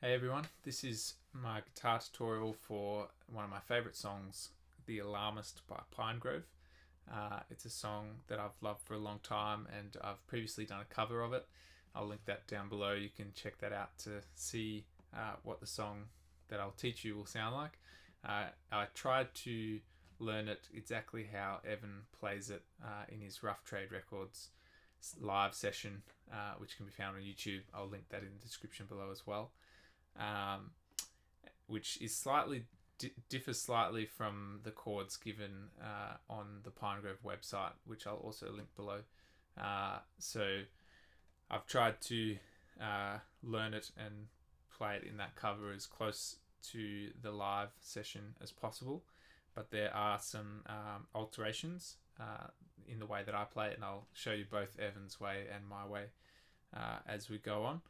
Hey everyone, this is my guitar tutorial for one of my favourite songs, The Alarmist by Pinegrove. It's a song that I've loved for a long time and I've previously done a cover of it. I'll link that down below. You can check that out to see what the song that I'll teach you will sound like. I tried to learn it exactly how Evan plays it in his Rough Trade Records live session, which can be found on YouTube. I'll link that in the description below as well. Which is slightly differs slightly from the chords given on the Pinegrove website, which I'll also link below. So I've tried to learn it and play it in that cover as close to the live session as possible, but there are some alterations in the way that I play it, and I'll show you both Evan's way and my way as we go on.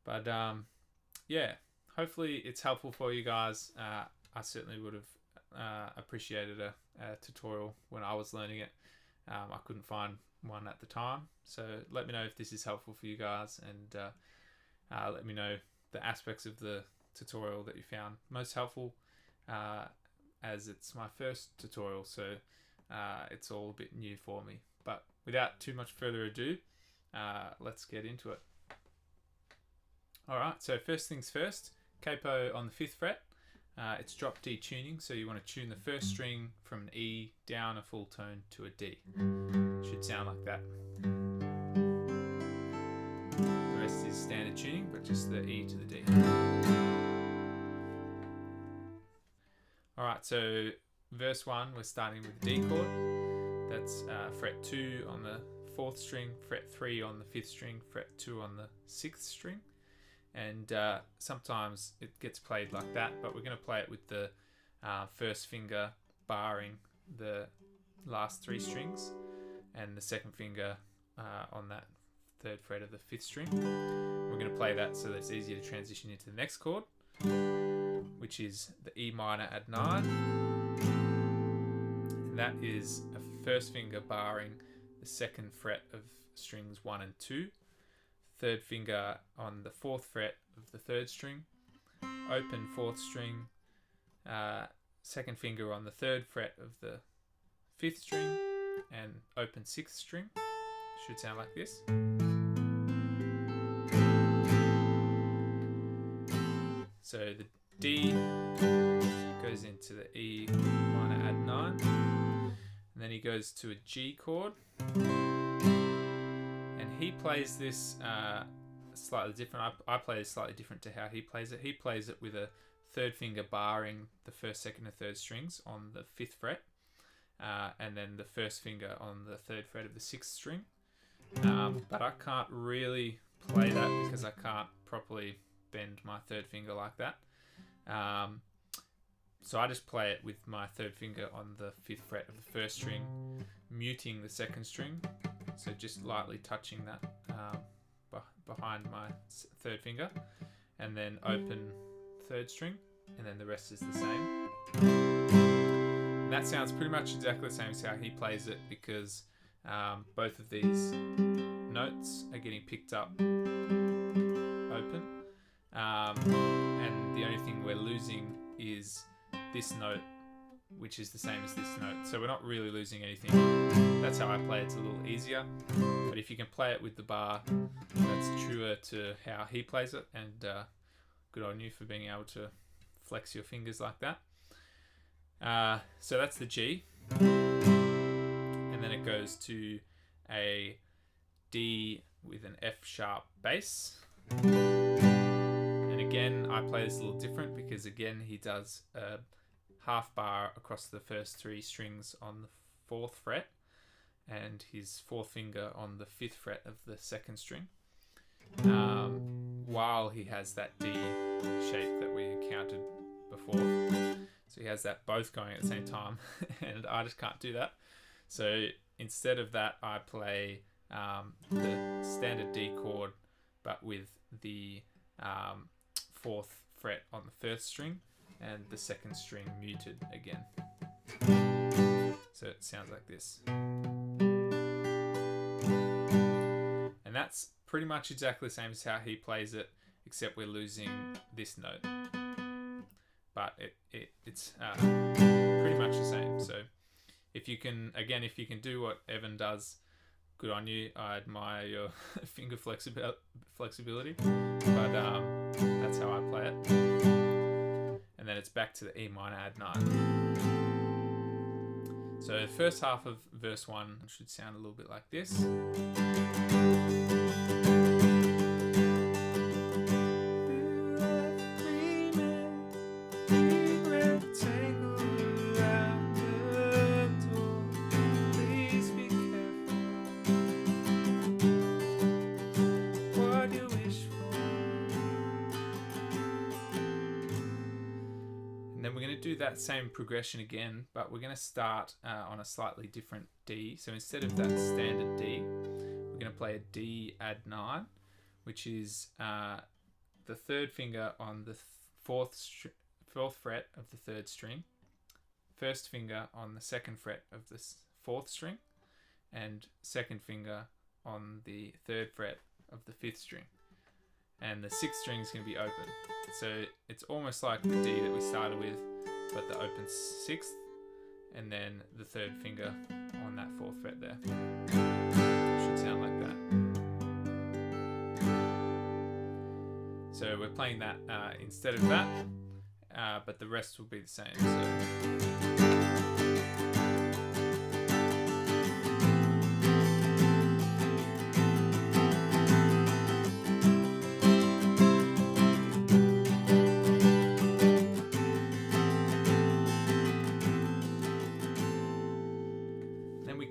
But yeah, hopefully it's helpful for you guys. I certainly would have appreciated a tutorial when I was learning it. I couldn't find one at the time, so let me know if this is helpful for you guys, and let me know the aspects of the tutorial that you found most helpful, as it's my first tutorial, so it's all a bit new for me. But without too much further ado, let's get into it. Alright, so first things first, capo on the 5th fret. It's drop D tuning, so you want to tune the first string from an E down a full tone to a D. Should sound like that. The rest is standard tuning, but just the E to the D. Alright, so verse 1, we're starting with the D chord. That's fret 2 on the 4th string, fret 3 on the 5th string, fret 2 on the 6th string. And sometimes it gets played like that, but we're going to play it with the first finger barring the last 3 strings and the second finger on that 3rd fret of the 5th string. We're going to play that so that it's easier to transition into the next chord, which is the E minor add 9. And that is a first finger barring the 2nd fret of strings 1 and 2. 3rd finger on the 4th fret of the 3rd string, open 4th string, 2nd finger on the 3rd fret of the 5th string, and open 6th string. Should sound like this. So the D goes into the E minor add 9, and then he goes to a G chord. He plays this slightly different. I play it slightly different to how he plays it. He plays it with a 3rd finger barring the 1st, 2nd, and 3rd strings on the 5th fret, and then the 1st finger on the 3rd fret of the 6th string. But I can't really play that because I can't properly bend my 3rd finger like that. So I just play it with my 3rd finger on the 5th fret of the 1st string, muting the 2nd string. So just lightly touching that behind my 3rd finger, and then open 3rd string, and then the rest is the same. And that sounds pretty much exactly the same as how he plays it, because both of these notes are getting picked up open, and the only thing we're losing is this note, which is the same as this note. So we're not really losing anything. That's how I play it. It's a little easier. But if you can play it with the bar, that's truer to how he plays it. And good on you for being able to flex your fingers like that. So that's the G. And then it goes to a D with an F sharp bass. And again, I play this a little different because again, he does a half bar across the first 3 strings on the 4th fret, and his 4th finger on the 5th fret of the 2nd string, while he has that D shape that we encountered before. So he has that both going at the same time, and I just can't do that. So instead of that, I play the standard D chord, but with the 4th fret on the 1st string, and the 2nd string muted again. So it sounds like this. And that's pretty much exactly the same as how he plays it. except we're losing this note. But it's pretty much the same. So if you can do what Evan does, good on you. I admire your finger flexibility, but that's how I play it. And then it's back to the E minor add 9. So the first half of verse 1 should sound a little bit like this. Do that same progression again, but we're going to start on a slightly different D. So instead of that standard D, we're going to play a D add 9, which is the third finger on the fourth fret of the third string, first finger on the second fret of the fourth string, and second finger on the third fret of the fifth string. And the sixth string is going to be open. So it's almost like the D that we started with, but the open sixth, and then the third finger on that fourth fret there. Should sound like that. So we're playing that instead of that, but the rest will be the same. So.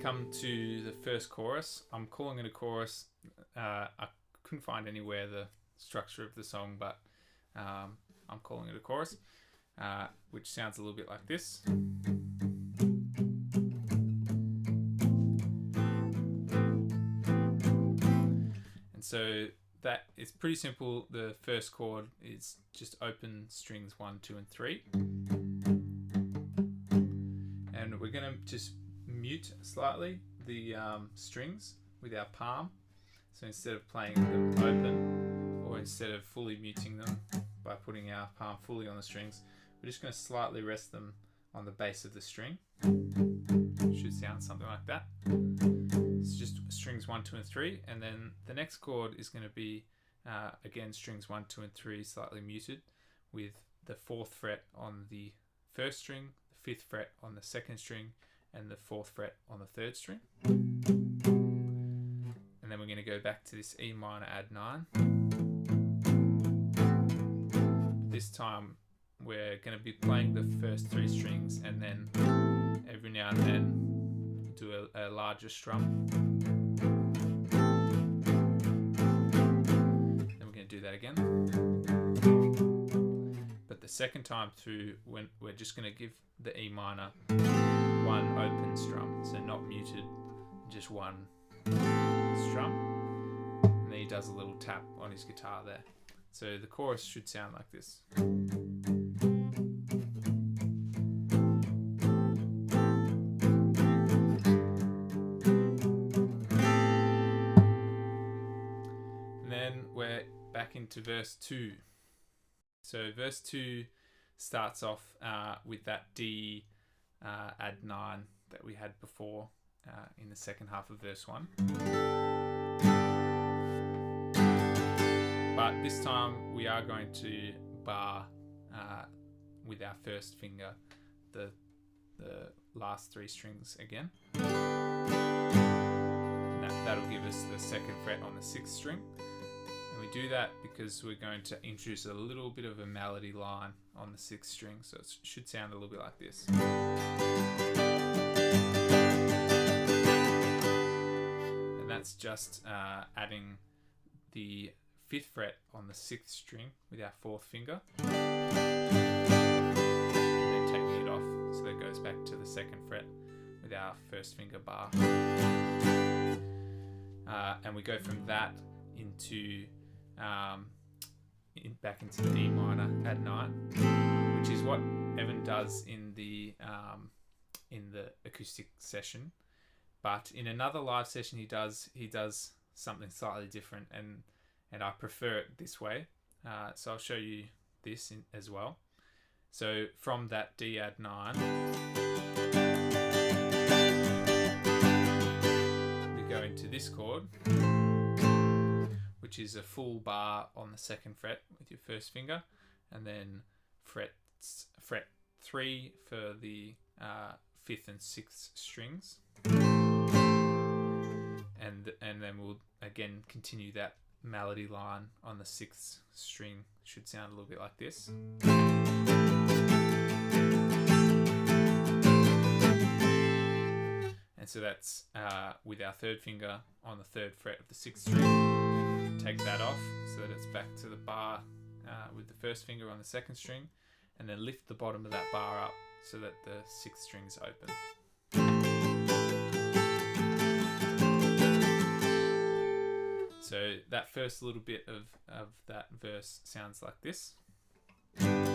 Come to the first chorus. I'm calling it a chorus. I couldn't find anywhere the structure of the song, but I'm calling it a chorus, which sounds a little bit like this. And so that is pretty simple. The first chord is just open strings 1, 2, and 3. And we're going to just mute slightly the strings with our palm. So instead of playing them open, or instead of fully muting them by putting our palm fully on the strings, we're just going to slightly rest them on the base of the string. Should sound something like that. It's just strings 1, 2, and 3, and then the next chord is going to be again strings 1, 2, and 3 slightly muted, with the fourth fret on the first string, the fifth fret on the second string, and the fourth fret on the third string. And then we're going to go back to this E minor add 9. This time we're going to be playing the first 3 strings, and then every now and then do a larger strum. Then we're going to do that again. But the second time through, when we're just going to give the E minor one open strum, so not muted, just one strum, and then he does a little tap on his guitar there. So the chorus should sound like this. And then we're back into verse 2. So verse 2 starts off with that D add 9 that we had before in the second half of verse 1. But this time we are going to bar with our first finger the last 3 strings again. And that'll give us the second fret on the 6th string. And we do that because we're going to introduce a little bit of a melody line on the 6th string, so it should sound a little bit like this. And that's just adding the 5th fret on the 6th string with our 4th finger, and then taking it off so that it goes back to the 2nd fret with our 1st finger bar. And we go from that into back into the E minor add 9, which is what Evan does in the acoustic session. But in another live session he does something slightly different, and I prefer it this way. So I'll show you this as well. So from that D add 9, we go into this chord, which is a full bar on the 2nd fret with your 1st finger, and then fret 3 for the 5th and 6th strings, and then we'll again continue that melody line on the 6th string. Should sound a little bit like this. And so that's with our 3rd finger on the 3rd fret of the 6th string. Take that off so that it's back to the bar with the 1st finger on the 2nd string, and then lift the bottom of that bar up so that the 6th string is open. So that first little bit of that verse sounds like this. And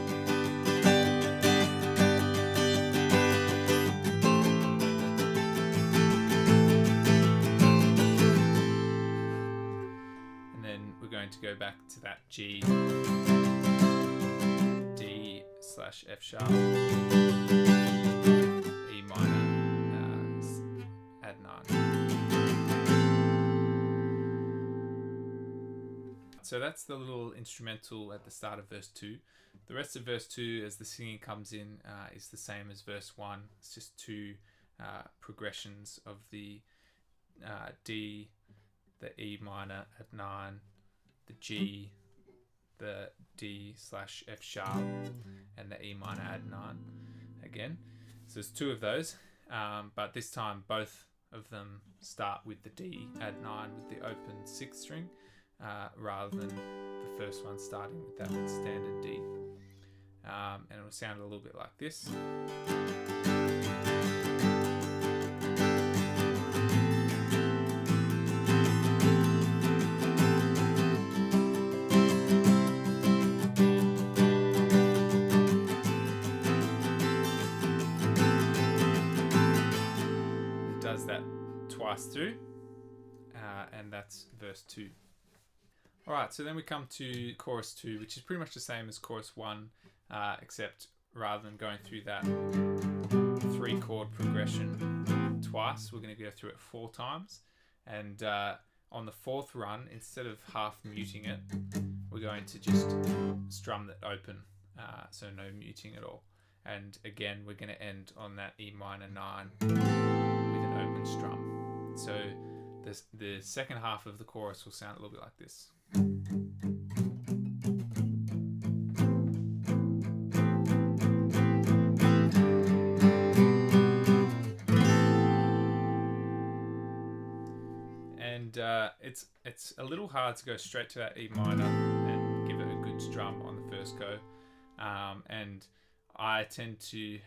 then we're going to go back to that G, D / F sharp, E minor, add 9. So that's the little instrumental at the start of verse 2. The rest of verse 2, as the singing comes in, is the same as verse 1. It's just 2 progressions of the D, the E minor at 9, the G, the D / F sharp, and the E minor add 9 again. So there's 2 of those, but this time both of them start with the D add 9 with the open 6th string, rather than the first one starting with that standard D. And it will sound a little bit like this. It does that twice through, and that's verse 2. Alright, so then we come to chorus 2, which is pretty much the same as chorus 1, except rather than going through that 3-chord progression twice, we're going to go through it 4 times. And on the 4th run, instead of half muting it, we're going to just strum that open, so no muting at all. And again, we're going to end on that E minor 9 with an open strum. So the second half of the chorus will sound a little bit like this. And it's a little hard to go straight to that E minor and give it a good strum on the first go, and I tend to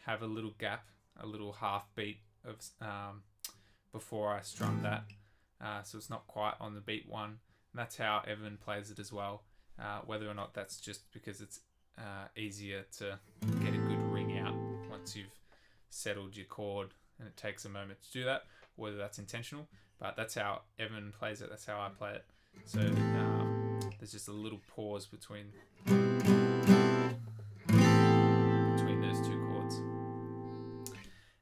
have a little gap, a little half beat of before I strum that, so it's not quite on the beat 1. And that's how Evan plays it as well, whether or not that's just because it's easier to get a good ring out once you've settled your chord and it takes a moment to do that, whether that's intentional. But that's how Evan plays it, that's how I play it. So there's just a little pause between those 2 chords.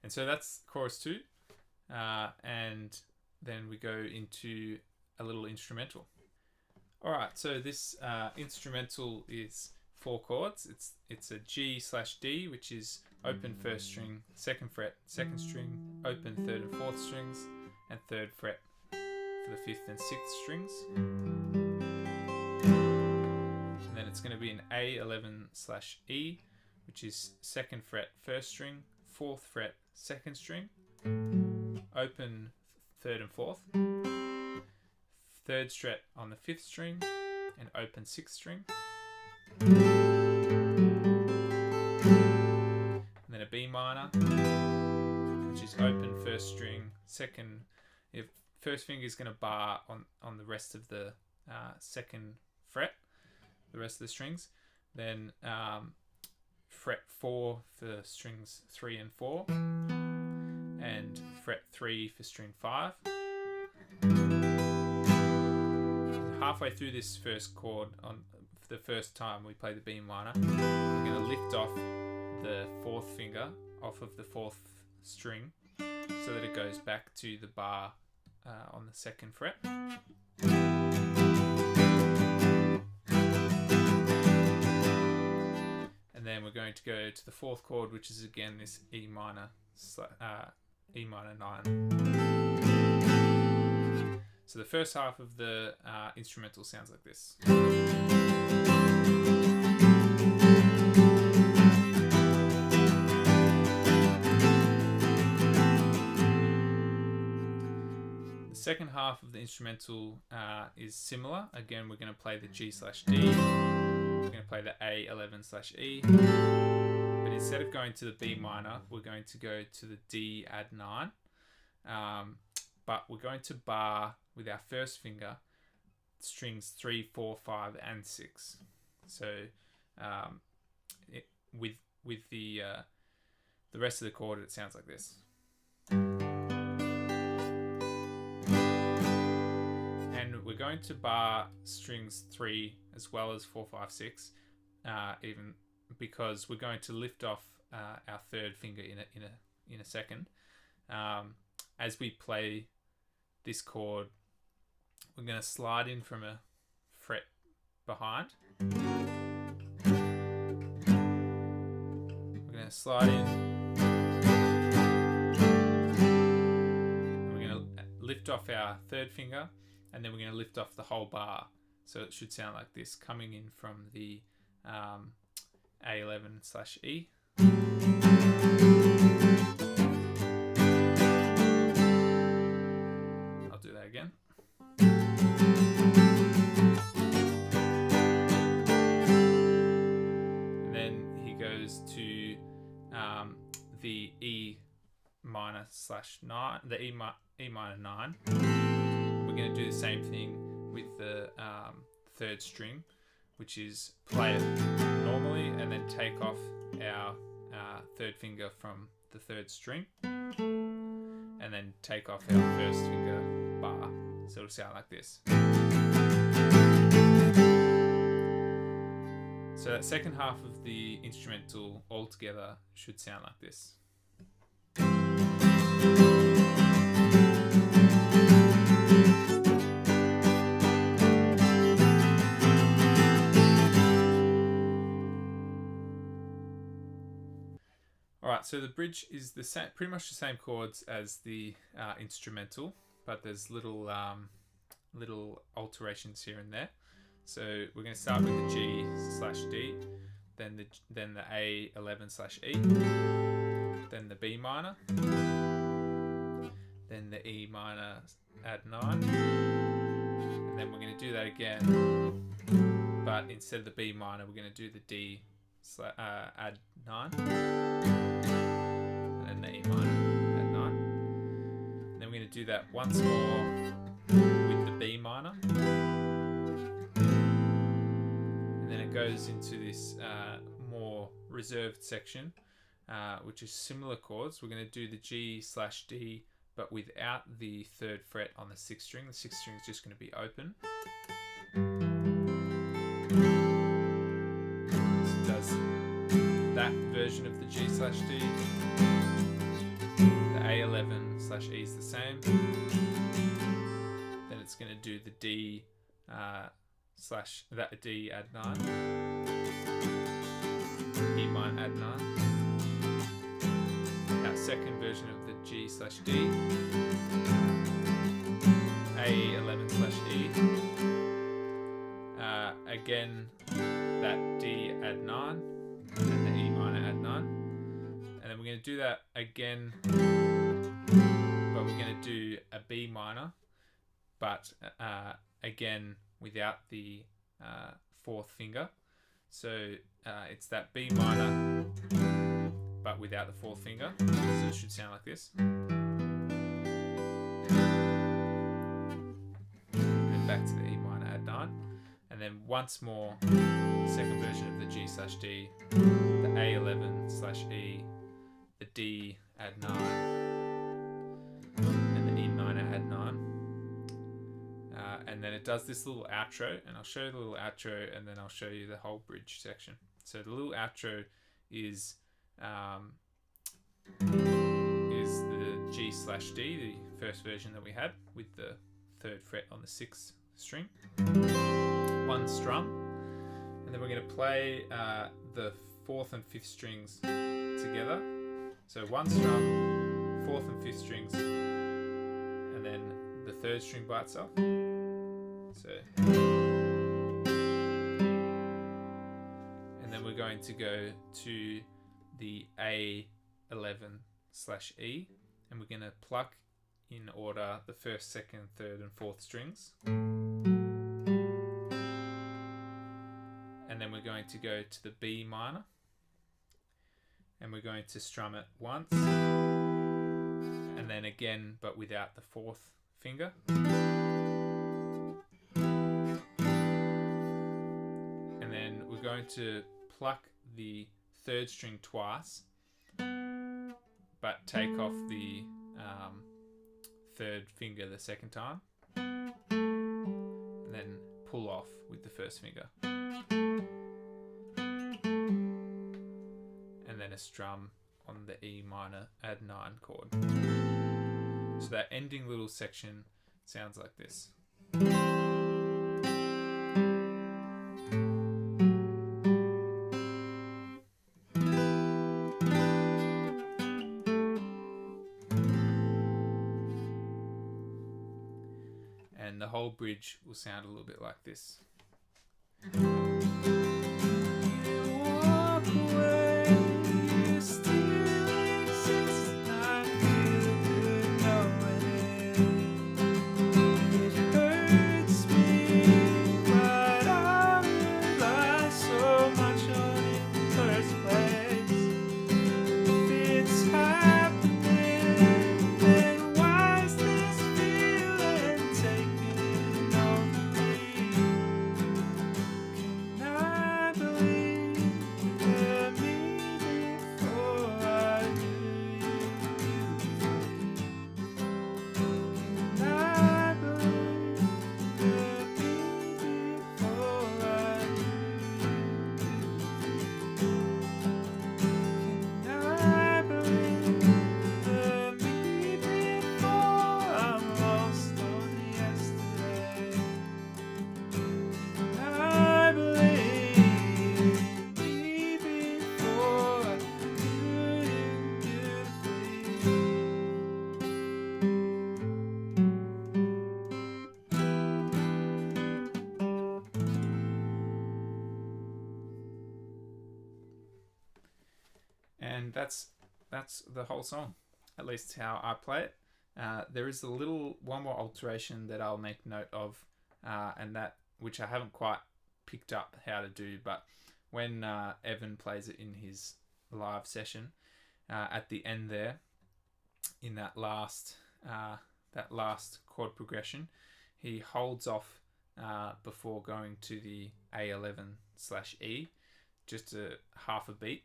And so that's chorus 2, and then we go into a little instrumental. Alright, so this instrumental is 4 chords. It's a G / D, which is open 1st string, 2nd fret, 2nd string, open 3rd and 4th strings, and 3rd fret for the 5th and 6th strings. And then it's going to be an A11 / E, which is 2nd fret, 1st string, 4th fret, 2nd string, open 3rd and 4th, 3rd fret on the 5th string, and open 6th string. And then a B minor, which is open 1st string, 2nd, if 1st finger is going to bar on the rest of the 2nd fret, the rest of the strings. Then fret 4 for strings 3 and 4, and fret 3 for string 5. Halfway through this first chord, on for the first time we play the B minor, we're going to lift off the fourth finger off of the fourth string so that it goes back to the bar on the second fret. And then we're going to go to the fourth chord, which is again this E minor 9. So the first half of the instrumental sounds like this. The second half of the instrumental is similar. Again, we're going to play the G/D. We're going to play the A11/E. But instead of going to the B minor, we're going to go to the D add 9. But we're going to bar with our first finger strings 3, 4, 5, and 6. So with the rest of the chord, it sounds like this. And we're going to bar strings 3 as well as 4, 5, 6, even because we're going to lift off our third finger in a second. As we play this chord, we're going to slide in from a fret behind. We're going to slide in. We're going to lift off our third finger, and then we're going to lift off the whole bar. So it should sound like this, coming in from the A11/E. I'll do that again. And then he goes to the E minor/9, the E minor 9. We're going to do the same thing with the third string, which is play it normally and then take off our third finger from the third string and then take off our first finger bar. So it'll sound like this. So that second half of the instrumental altogether should sound like this. Alright, so the bridge is the same, pretty much the same chords as the instrumental, but there's little alterations here and there. So we're going to start with the G/D, then the A11/E, then the B minor, then the E minor add 9, and then we're going to do that again, but instead of the B minor, we're going to do the D add 9. And the E minor add 9. And then we're going to do that once more with the B minor. And then it goes into this more reserved section, which is similar chords. We're going to do the G/D, but without the third fret on the 6th string. The 6th string is just going to be open. So it does that version of the G/D. The A11/E is the same. Then it's going to do the D D add 9, E minor add 9. Our second version of the G/D, A11/E. Again, that D add 9 and the E minor add 9. And then we're going to do that again, but we're going to do a B minor, but again without the fourth finger. So it's that B minor, but without the fourth finger. So it should sound like this. And back to the E minor add 9. And then once more, second version of the G/D, the A11/E, the D add 9, and the E minor add 9. and then it does this little outro, and I'll show you the little outro, and then I'll show you the whole bridge section. So the little outro is the G/D, the first version that we had, with the 3rd fret on the 6th string, 1 strum, and then we're going to play the 4th and 5th strings together. So 1 strum, 4th and 5th strings, and then the 3rd string by itself. So, and then we're going to go to the A11/E, and we're going to pluck in order the 1st, 2nd, 3rd, and 4th strings. And then we're going to go to the B minor, and we're going to strum it once, and then again, but without the 4th finger. And then we're going to pluck the 3rd string twice, but take off the 3rd finger the 2nd time, and then pull off with the 1st finger. And then a strum on the E minor add 9 chord. So that ending little section sounds like this. And the whole bridge will sound a little bit like this. And that's the whole song, at least how I play it. There is one more alteration that I'll make note of, and that which I haven't quite picked up how to do, but when Evan plays it in his live session, at the end there, in that last chord progression, he holds off before going to the A11/E, just a half a beat.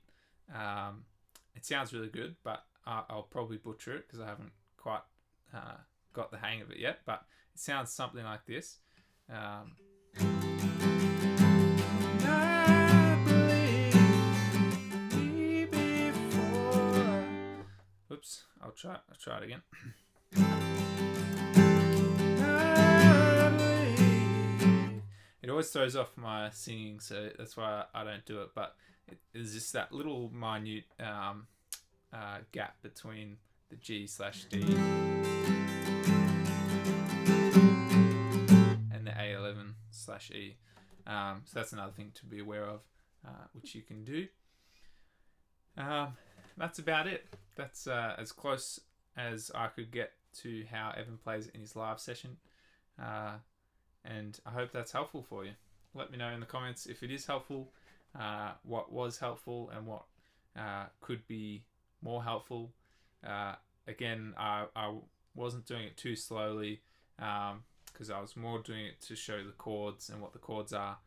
It sounds really good, but I'll probably butcher it because I haven't quite got the hang of it yet, but it sounds something like this. Oops, I'll try it again. It always throws off my singing, so that's why I don't do it, but there's just that little minute gap between the G/D and the A11/E. So that's another thing to be aware of, which you can do. That's about it. That's as close as I could get to how Evan plays it in his live session. And I hope that's helpful for you. Let me know in the comments if it is helpful, what was helpful, and what could be more helpful. Again, I wasn't doing it too slowly because I was more doing it to show the chords and what the chords are,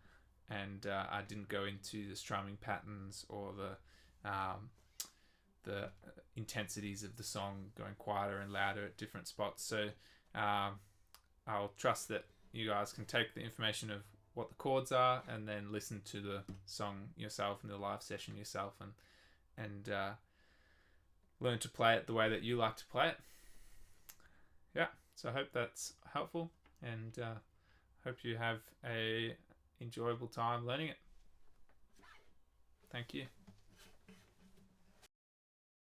and I didn't go into the strumming patterns or the intensities of the song, going quieter and louder at different spots. So I'll trust that you guys can take the information of what the chords are and then listen to the song yourself and the live session yourself, and learn to play it the way that you like to play it. Yeah, so I hope that's helpful, and hope you have a enjoyable time learning it. Thank you.